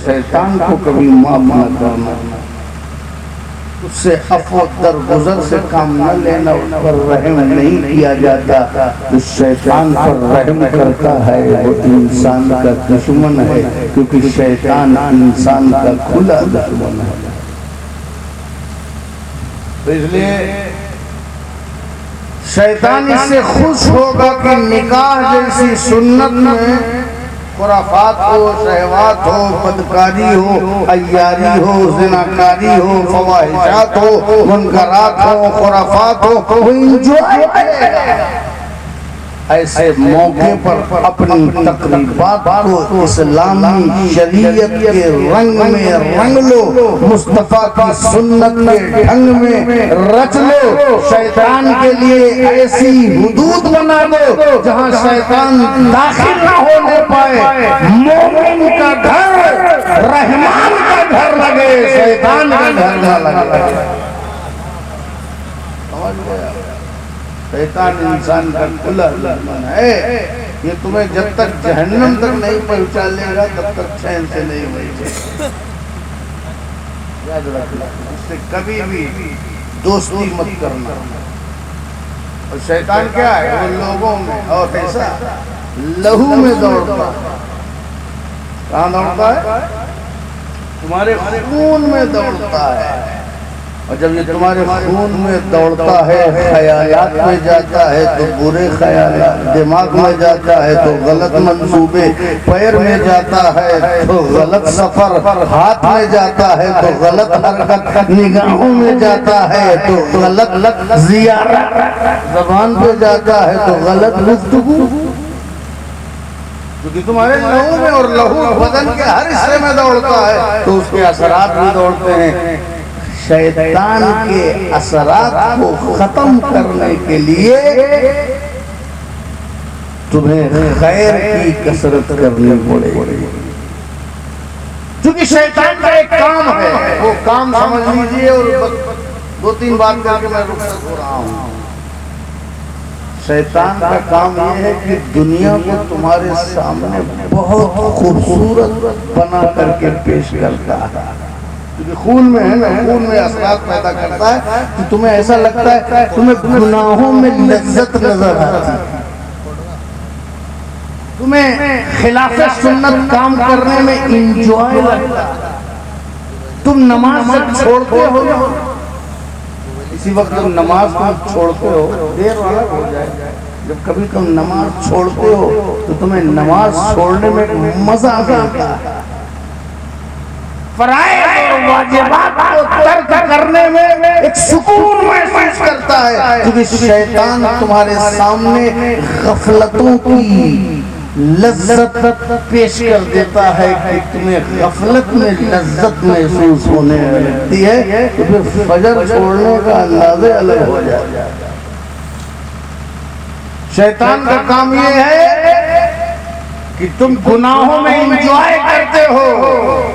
شیطان کو کبھی معاف نہ کرنا، اس سے عفو درگزر سے کام نہ لینا، اس پر رحم نہیں کیا جاتا. جو شیطان پر رحم کرتا ہے وہ انسان کا دشمن ہے، کیونکہ شیطان انسان کا کھلا دشمن ہے. تو اس لیے شیطان اس سے خوش ہوگا کہ نکاح جیسی سنت میں خرافات ہو، شہوات ہو، بدکاری ہو، عیاری ہو، زناکاری ہو، فواحشات ہو، منکرات ہو، خرافات ہو، وہ انجوائے کرے گا. ایسے موقع پر اپنی تقریبات کو اسلامی شریعت کے رنگ میں رنگ لو، مصطفیٰ کی سنت کے ڈھنگ میں رچ لو. شیطان کے لیے ایسی حدود بنا دو جہاں شیطان داخل نہ ہونے پائے. مومن کا گھر رحمان کا گھر لگے، شیطان کا گھر نہ لگے. شیطان انسان کا کھلا دشمن ہے. یہ تمہیں جب تک جہنم تک نہیں پہنچا لے گا تب تک چین سے نہیں پہنچے. یاد رکھنا، اس سے کبھی بھی دوستی مت کرنا. اور شیطان کیا ہے؟ وہ لوگوں میں اور کیسا لہو میں دوڑتا. کہاں دوڑتا ہے؟ تمہارے خون میں دوڑتا ہے. اور جب یہ تمہارے خون میں دوڑتا ہے، خیالات میں جاتا ہے تو برے خیالات، دماغ میں جاتا ہے تو غلط منصوبے، پیر میں جاتا ہے تو غلط سفر، ہاتھ میں جاتا ہے تو غلط حرکت، نگاہوں میں جاتا ہے تو غلط زیارت، زبان پہ جاتا ہے تو غلط گفتگو. کیونکہ تمہارے لہو میں، اور لہو بدن کے ہر حصے میں دوڑتا ہے تو اس کے اثرات بھی دوڑتے ہیں. شیطان کے اثرات کو ختم کرنے کے لیے تمہیں خیر کی کثرت کرنی پڑے گی. کیونکہ شیطان کا ایک کام ہے، وہ کام سمجھ لیجئے، اور دو تین بات کر کے میں رخصت ہو رہا ہوں. شیطان کا کام یہ ہے کہ دنیا کو تمہارے سامنے بہت خوبصورت بنا کر کے پیش کرتا ہے. کیونکہ خون میں ہے نا، خون میں اثرات پیدا کرتا ہے کہ تمہیں ایسا لگتا ہے تمہیں گناہوں میں لذت نظر آتی ہے، تمہیں خلاف سنت کام کرنے میں انجوائے لگتا ہے. تم نماز چھوڑتے ہو، اسی وقت تم نماز کو چھوڑتے ہو، دیر والا ہو جائے. جب کبھی تم نماز چھوڑتے ہو تو تمہیں نماز چھوڑنے میں مزہ آتا ہے. فرائض اور واجبات کو ترک کرنے میں ایک سکون محسوس کرتا ہے. کیونکہ شیطان تمہارے سامنے غفلتوں کی لذت پیش کر دیتا ہے کہ تمہیں غفلت میں لذت محسوس ہونے لگتی ہے تو پھر فجر چھوڑنے کا اندازے الگ ہو جاتا ہے. شیطان کا کام یہ ہے کہ تم گناہوں میں انجوائے کرتے ہو.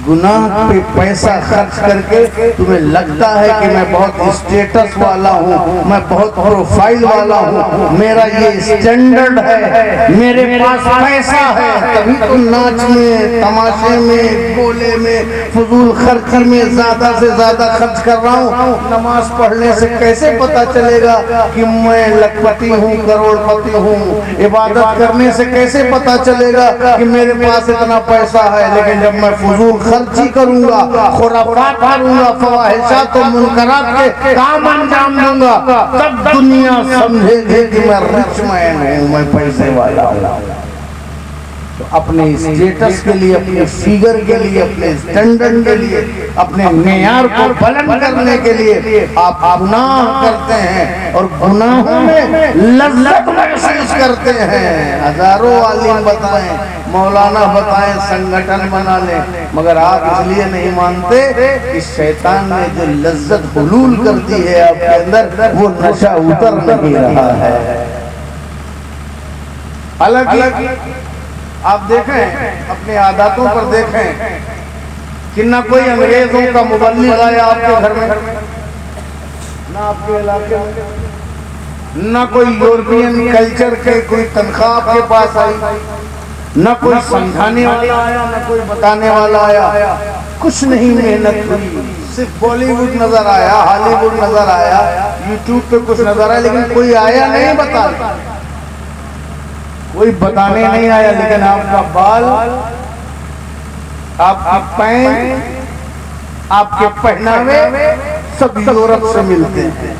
گناہ پہ پیسہ خرچ کر کے تمہیں لگتا ہے کہ میں بہت اسٹیٹس والا ہوں، میں بہت پروفائل والا ہوں، میرا یہ سٹینڈرڈ ہے، میرے پاس پیسہ ہے، تبھی تو ناچ میں، تماشے میں، گولے میں، فضول خرچی میں زیادہ سے زیادہ خرچ کر رہا ہوں. نماز پڑھنے سے کیسے پتا چلے گا کہ میں لکھپتی ہوں، کروڑ پتی ہوں؟ عبادت کرنے سے کیسے پتا چلے گا کہ میرے پاس اتنا پیسہ ہے؟ لیکن جب میں فضول خرچی کروں گا، خرافات کروں گا، فواحشات و منکرات کے کام انجام دوں گا، تب دنیا سمجھے گی کہ میں رچ مین ہوں، میں پیسے والا ہوں. تو اپنے اسٹیٹس کے لیے، اپنے فیگر کے لیے، اپنے اسٹینڈرڈ کے لیے، اپنے معیار کو بلند کرنے کے لیے آپ گناہ کرتے ہیں اور گناہوں میں لذت محسوس کرتے ہیں. ہزاروں عالم بتائیں، مولانا بتائیں، سنگٹھن بنا لیں، مگر آپ اس لیے نہیں مانتے کہ شیطان نے جو لذت حلول کر دی ہے آپ کے اندر وہ نشہ اتر نہیں رہا ہے. حالانکہ آپ دیکھیں، اپنے عاداتوں پر دیکھیں کہ نہ کوئی انگریزوں کا مبلغ آیا آپ کے گھر میں، نہ آپ کے علاقے میں، نہ کوئی یورپین کلچر کے کوئی تنخواہ آپ کے پاس آئی، نہ کوئی سمجھانے والا آیا، نہ کوئی بتانے والا آیا، کچھ نہیں محنت ہوئی، صرف بالی ووڈ نظر آیا، ہالی ووڈ نظر آیا، یوٹیوب پہ کچھ نظر آیا، لیکن کوئی آیا نہیں بتانے، کوئی بتانے نہیں آیا۔ لیکن آپ کا بال، آپ کی پینٹ، آپ کے پہناوے سب یورپ سے ملتے ہیں،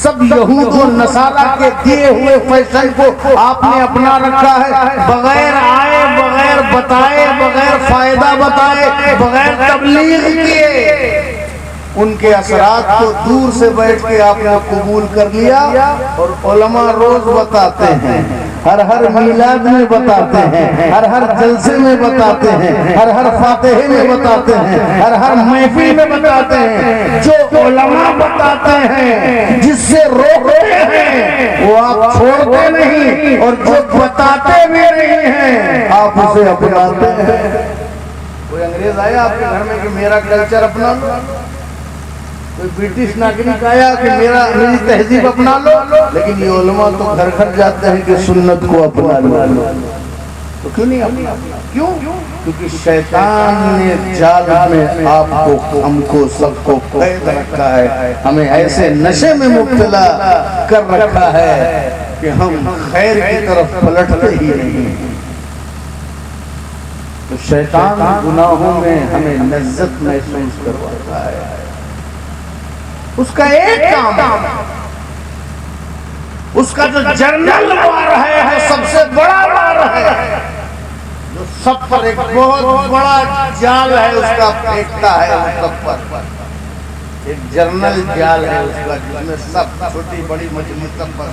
سب یہود و نصارہ کے دیے ہوئے فیشن کو آپ نے اپنا رکھا ہے، بغیر آئے، بغیر بتائے، بغیر فائدہ بتائے، بغیر تبلیغ کیے، ان کے اثرات کو دور سے بیٹھ کے آپ نے قبول کر لیا۔ اور علماء روز بتاتے ہیں، ہر میلاد میں بتاتے ہیں، ہر جلسے میں بتاتے ہیں، ہر فاتحے میں بتاتے ہیں، ہر محفل میں بتاتے ہیں، جو علماء بتاتے ہیں، جس سے روکتے ہیں وہ آپ چھوڑتے نہیں، اور جو بتاتے بھی نہیں ہیں آپ اسے اپناتے ہیں۔ کوئی انگریز آیا آپ کے گھر میں کہ میرا کلچر اپنا لو، کوئی برٹش ناگرک آیا کہ میری تہذیب اپنا لو، لیکن یہ علماء تو گھر گھر جاتے ہیں کہ سنت کو اپنا لو، تو کیوں نہیں اپنا؟ کیوں؟ کیونکہ شیطان نے جال میں آپ کو، ہم کو، سب کو قید رکھا ہے، ہمیں ایسے نشے میں مبتلا کر رکھا ہے کہ ہم خیر کی طرف پلٹتے ہی نہیں۔ تو شیطان گناہوں میں ہمیں لذت محسوس کرواتا ہے، اس کا ایک کام، اس کا جو جنرل وار ہے، سب سے بڑا وار ہے، جو سب پر ایک بہت بڑا جال ہے اس کا پھینکتا ہے، سب پر ایک جنرل جال ہے اس کا، جس میں سب چھوٹی بڑی مچھلی سب پر